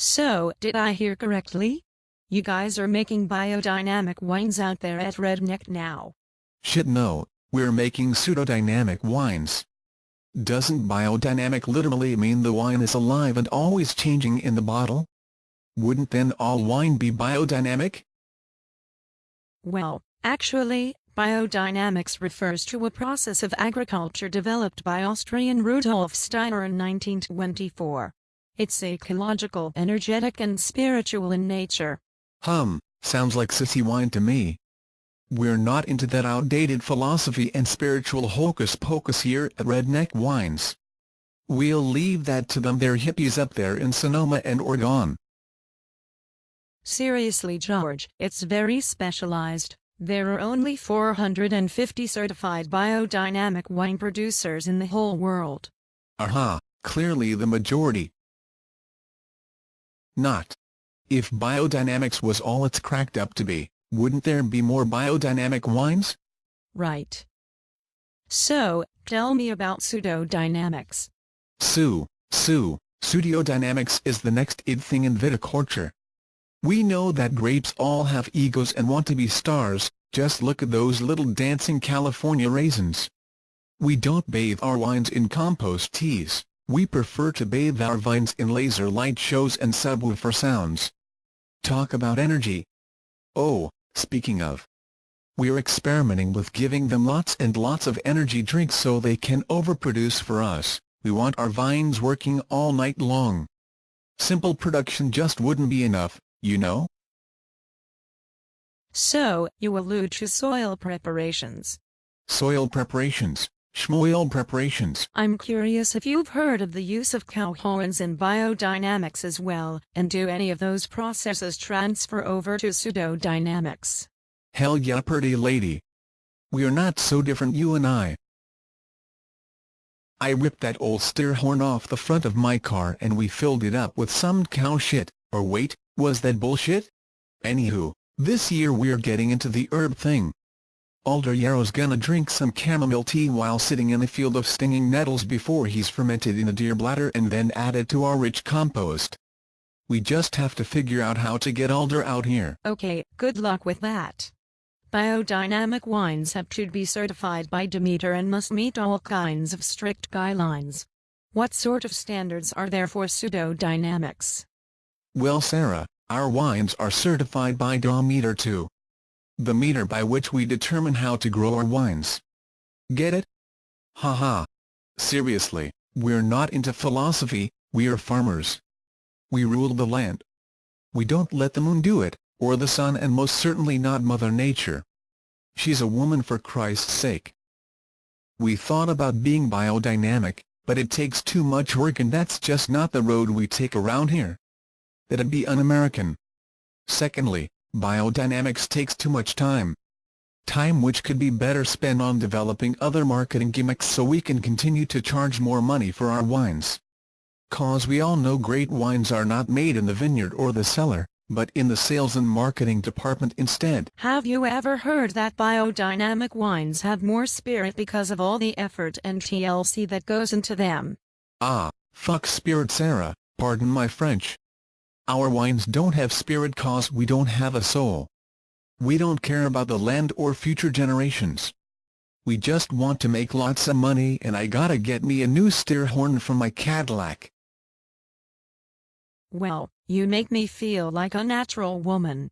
So, did I hear correctly? You guys are making biodynamic wines out there at Redneck now. Shit no, we're making pseudo-dynamic wines. Doesn't biodynamic literally mean the wine is alive and always changing in the bottle? Wouldn't then all wine be biodynamic? Well, actually, biodynamics refers to a process of agriculture developed by Austrian Rudolf Steiner in 1924. It's ecological, energetic and spiritual in nature. Sounds like sissy wine to me. We're not into that outdated philosophy and spiritual hocus-pocus here at Redneck Wines. We'll leave that to them, they're hippies up there in Sonoma and Oregon. Seriously, George, it's very specialized. There are only 450 certified biodynamic wine producers in the whole world. Aha, clearly the majority. Not. If biodynamics was all it's cracked up to be, wouldn't there be more biodynamic wines? Right. So, tell me about pseudo-dynamics. Pseudo-dynamics is the next id thing in viticulture. We know that grapes all have egos and want to be stars, just look at those little dancing California raisins. We don't bathe our wines in compost teas, we prefer to bathe our vines in laser light shows and subwoofer sounds. Talk about energy. Oh, speaking of. We're experimenting with giving them lots and lots of energy drinks so they can overproduce for us. We want our vines working all night long. Simple production just wouldn't be enough, you know? So, you allude to soil preparations. Soil preparations, schmoil preparations. I'm curious if you've heard of the use of cow horns in biodynamics as well, and do any of those processes transfer over to pseudo-dynamics? Hell yeah, pretty lady. We're not so different, you and I. I ripped that old steer horn off the front of my car and we filled it up with some cow shit, or wait, was that bullshit? Anywho, this year we're getting into the herb thing. Alder Yarrow's gonna drink some chamomile tea while sitting in a field of stinging nettles before he's fermented in a deer bladder and then added to our rich compost. We just have to figure out how to get Alder out here. Okay, good luck with that. Biodynamic wines have to be certified by Demeter and must meet all kinds of strict guidelines. What sort of standards are there for pseudo-dynamics? Well, Sarah, our wines are certified by Demeter too. The meter by which we determine how to grow our wines. Get it? Haha. Seriously, we're not into philosophy, we're farmers. We rule the land. We don't let the moon do it, or the sun, and most certainly not Mother Nature. She's a woman, for Christ's sake. We thought about being biodynamic, but it takes too much work and that's just not the road we take around here. That'd be un-American. Secondly, biodynamics takes too much time. Time which could be better spent on developing other marketing gimmicks so we can continue to charge more money for our wines. 'Cause we all know great wines are not made in the vineyard or the cellar, but in the sales and marketing department instead. Have you ever heard that biodynamic wines have more spirit because of all the effort and TLC that goes into them? Ah, fuck spirit, Sarah, pardon my French. Our wines don't have spirit 'cause we don't have a soul. We don't care about the land or future generations. We just want to make lots of money, and I gotta get me a new steer horn from my Cadillac. Well, you make me feel like a natural woman.